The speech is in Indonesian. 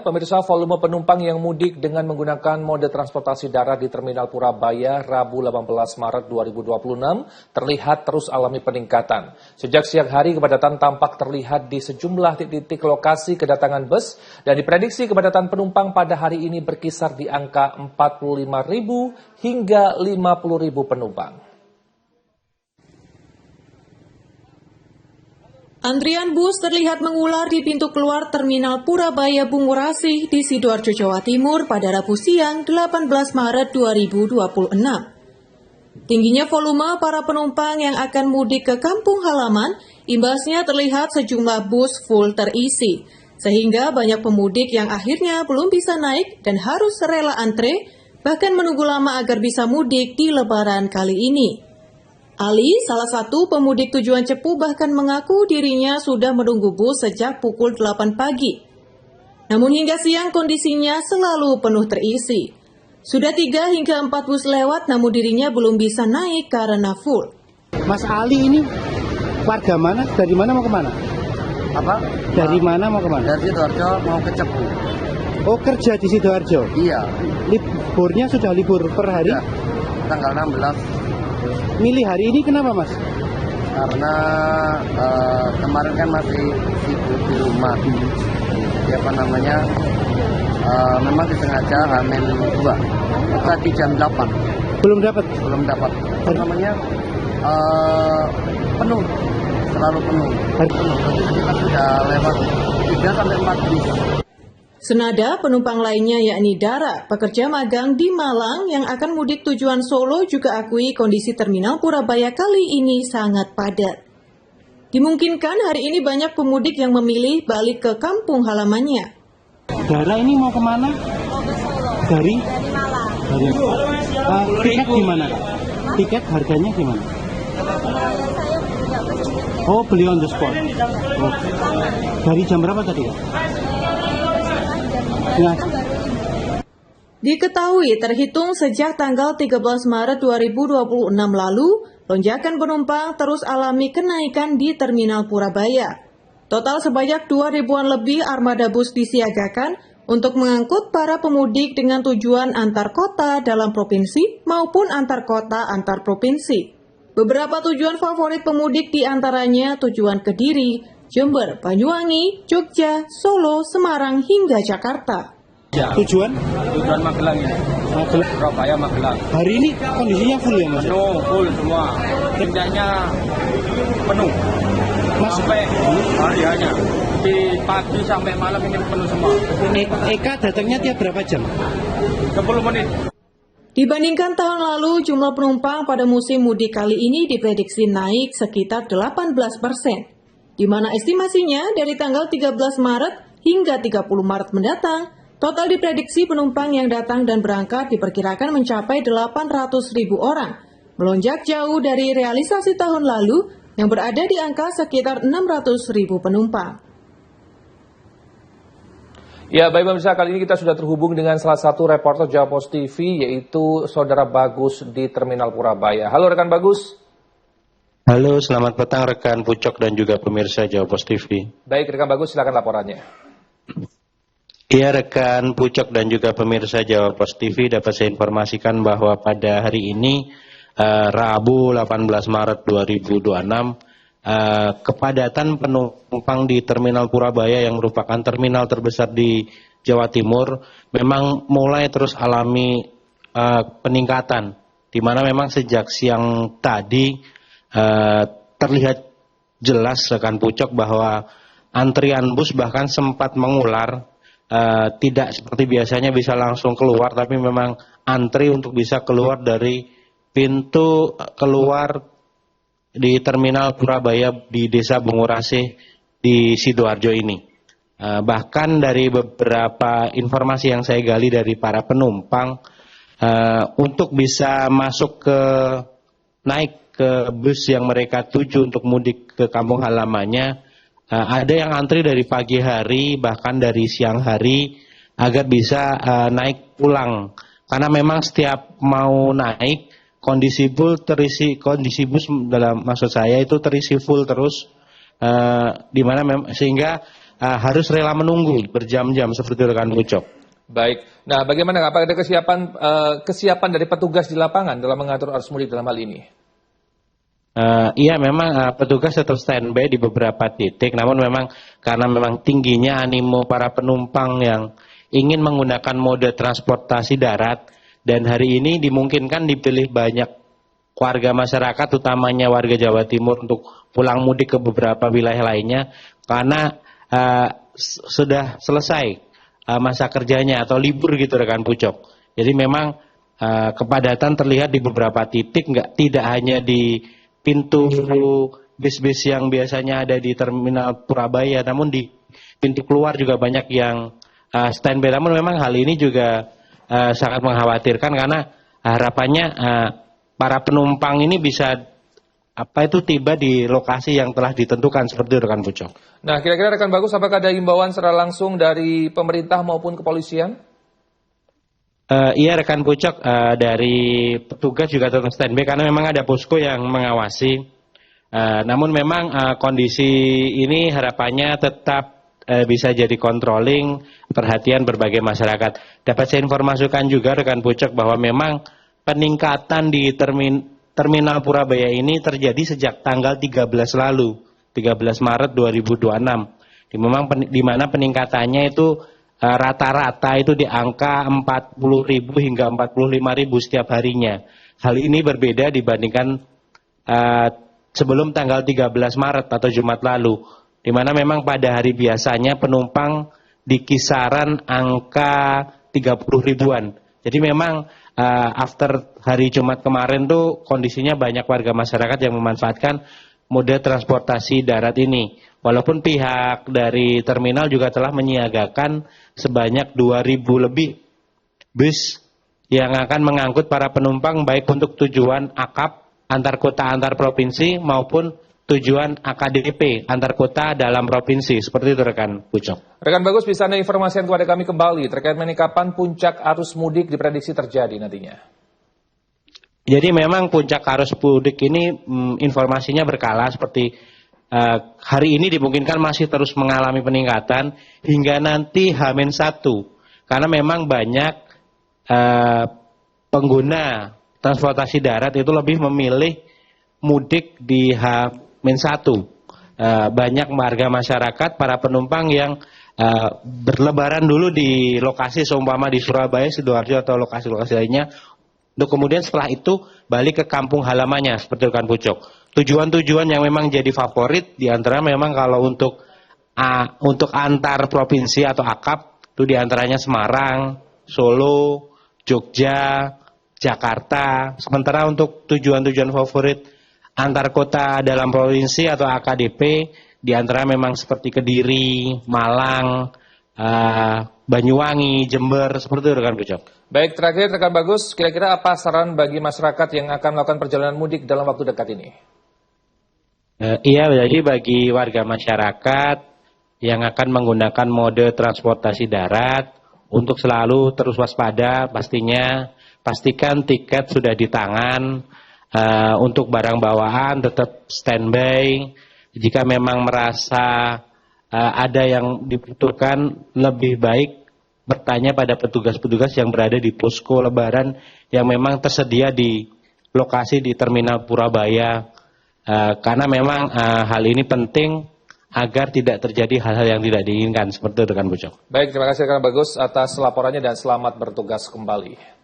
pemirsa, volume penumpang yang mudik dengan menggunakan mode transportasi darat di Terminal Purabaya Rabu 18 Maret 2026 terlihat terus alami peningkatan. Sejak siang hari, kepadatan tampak terlihat di sejumlah titik lokasi kedatangan bus dan diprediksi kepadatan penumpang pada hari ini berkisar di angka 45.000 hingga 50.000 penumpang. Antrian bus terlihat mengular di pintu keluar Terminal Purabaya Bungurasih di Sidoarjo, Jawa Timur pada Rabu siang 18 Maret 2026. Tingginya volume para penumpang yang akan mudik ke kampung halaman, imbasnya terlihat sejumlah bus full terisi, sehingga banyak pemudik yang akhirnya belum bisa naik dan harus rela antre, bahkan menunggu lama agar bisa mudik di Lebaran kali ini. Ali, salah satu pemudik tujuan Cepu, bahkan mengaku dirinya sudah menunggu bus sejak pukul 8 pagi. Namun hingga siang kondisinya selalu penuh terisi. Sudah 3 hingga 4 bus lewat namun dirinya belum bisa naik karena full. Mas Ali ini warga mana? Dari mana mau kemana? Apa? Dari mana mau kemana? Dari Sidoarjo mau ke Cepu. Oh, kerja di Sidoarjo? Iya. Liburnya sudah libur per hari? Ya, tanggal 16. Milih hari ini kenapa, Mas? Karena kemarin kan masih sibuk di rumah. Jadi apa namanya, memang disengaja Hamin 2. Tadi jam 8. Belum dapat? Belum dapat. Apa namanya, penuh. Selalu penuh. Penuh. Jadi kita sudah lewat 3-4 bis. Senada penumpang lainnya yakni Dara, pekerja magang di Malang yang akan mudik tujuan Solo juga akui kondisi Terminal Purabaya kali ini sangat padat. Dimungkinkan hari ini banyak pemudik yang memilih balik ke kampung halamannya. Dara ini mau kemana? Dari Malang. Tiket gimana? Tiket harganya gimana? Oh, beli on the spot. Oh. Dari jam berapa tadi, Kak? Nah. Diketahui terhitung sejak tanggal 13 Maret 2026 lalu, lonjakan penumpang terus alami kenaikan di Terminal Purabaya. Total sebanyak 2.000-an lebih armada bus disiagakan untuk mengangkut para pemudik dengan tujuan antar kota dalam provinsi maupun antar kota antar provinsi. Beberapa tujuan favorit pemudik diantaranya tujuan Kediri, Jember, Banyuwangi, Jogja, Solo, Semarang, hingga Jakarta. Ya. Tujuan Magelang ya. Surabaya, Magelang. Hari ini kondisinya full ya, Mas? Penuh, full semua. Tindaknya penuh. Mas, sampai hari-harinya. Di pagi sampai malam ini penuh semua. Eka datangnya tiap berapa jam? 10 menit. Dibandingkan tahun lalu, jumlah penumpang pada musim mudik kali ini diprediksi naik sekitar 18%. Di mana estimasinya dari tanggal 13 Maret hingga 30 Maret mendatang, total diprediksi penumpang yang datang dan berangkat diperkirakan mencapai 800.000 orang, melonjak jauh dari realisasi tahun lalu yang berada di angka sekitar 600.000 penumpang. Ya, baik pemirsa, kali ini kita sudah terhubung dengan salah satu reporter Jawa Post TV, yaitu Saudara Bagus di Terminal Purabaya. Halo rekan Bagus. Halo, selamat petang rekan Pucok dan juga pemirsa Jawa Post TV. Baik, rekan Bagus, silakan laporannya. Iya, rekan Pucok dan juga pemirsa Jawa Post TV, dapat saya informasikan bahwa pada hari ini, Rabu 18 Maret 2026, kepadatan penumpang di Terminal Purabaya yang merupakan terminal terbesar di Jawa Timur memang mulai terus alami peningkatan, di mana memang sejak siang tadi terlihat jelas rekan Pucok bahwa antrian bus bahkan sempat mengular, tidak seperti biasanya bisa langsung keluar, tapi memang antri untuk bisa keluar dari pintu keluar di Terminal Purabaya di Desa Bungurasih di Sidoarjo ini. Bahkan dari beberapa informasi yang saya gali dari para penumpang, untuk bisa masuk naik ke bus yang mereka tuju untuk mudik ke kampung halamannya, ada yang antri dari pagi hari bahkan dari siang hari agar bisa naik pulang, karena memang setiap mau naik kondisi bus dalam maksud saya itu terisi full terus, di mana sehingga harus rela menunggu berjam-jam seperti rekan Pucok. Baik. Nah, bagaimana? Apakah ada kesiapan dari petugas di lapangan dalam mengatur arus mudik dalam hal ini? Iya, memang petugas tetap standby di beberapa titik, namun memang karena memang tingginya animo para penumpang yang ingin menggunakan mode transportasi darat, dan hari ini dimungkinkan dipilih banyak warga masyarakat, utamanya warga Jawa Timur, untuk pulang mudik ke beberapa wilayah lainnya, karena sudah selesai masa kerjanya atau libur gitu rekan Pucok. Jadi memang kepadatan terlihat di beberapa titik, tidak hanya di pintu bis-bis yang biasanya ada di Terminal Purabaya, namun di pintu keluar juga banyak yang standby. Namun memang hal ini juga sangat mengkhawatirkan, karena harapannya para penumpang ini bisa tiba di lokasi yang telah ditentukan seperti itu rekan Pucok. Nah, kira-kira rekan Bagus, apakah ada himbauan secara langsung dari pemerintah maupun kepolisian? Iya rekan Pucok, dari petugas juga tetap standby karena memang ada posko yang mengawasi. Namun memang kondisi ini harapannya tetap bisa jadi controlling perhatian berbagai masyarakat. Dapat saya informasikan juga rekan Pucok bahwa memang peningkatan di Terminal Purabaya ini terjadi sejak tanggal 13 lalu, 13 Maret 2026. Di mana peningkatannya itu rata-rata itu di angka 40.000 hingga 45.000 setiap harinya. Hal ini berbeda dibandingkan sebelum tanggal 13 Maret atau Jumat lalu, di mana memang pada hari biasanya penumpang di kisaran angka 30 ribuan. Jadi memang after hari Jumat kemarin tuh kondisinya banyak warga masyarakat yang memanfaatkan mode transportasi darat ini. Walaupun pihak dari terminal juga telah menyiagakan sebanyak 2.000 lebih bus yang akan mengangkut para penumpang baik untuk tujuan akap antar kota antar provinsi maupun tujuan AKDP antar kota dalam provinsi. Seperti itu rekan Pucok. Rekan Bagus, bisa Anda informasikan kepada kami kembali terkait kapan puncak arus mudik diprediksi terjadi nantinya? Jadi memang puncak arus mudik ini informasinya berkala, seperti hari ini dimungkinkan masih terus mengalami peningkatan hingga nanti H-1, karena memang banyak pengguna transportasi darat itu lebih memilih mudik di H-1. Banyak warga masyarakat, para penumpang yang berlebaran dulu di lokasi seumpama di Surabaya, Sidoarjo atau lokasi-lokasi lainnya, untuk kemudian setelah itu balik ke kampung halamannya seperti rekan Pucok. Tujuan-tujuan yang memang jadi favorit diantara memang kalau untuk antar provinsi atau akap itu diantaranya Semarang, Solo, Jogja, Jakarta. Sementara untuk tujuan-tujuan favorit antar kota dalam provinsi atau AKDP diantara memang seperti Kediri, Malang, Banyuwangi, Jember, seperti itu rekan Pucok. Baik, terakhir rekan Bagus, kira-kira apa saran bagi masyarakat yang akan melakukan perjalanan mudik dalam waktu dekat ini? Iya, jadi bagi warga masyarakat yang akan menggunakan mode transportasi darat untuk selalu terus waspada, pastikan tiket sudah di tangan, untuk barang bawaan tetap standby. Jika memang merasa ada yang dibutuhkan, lebih baik bertanya pada petugas-petugas yang berada di posko lebaran yang memang tersedia di lokasi di Terminal Purabaya. Karena memang hal ini penting agar tidak terjadi hal-hal yang tidak diinginkan seperti itu rekan Pucok. Baik, terima kasih rekan Bagus atas laporannya dan selamat bertugas kembali.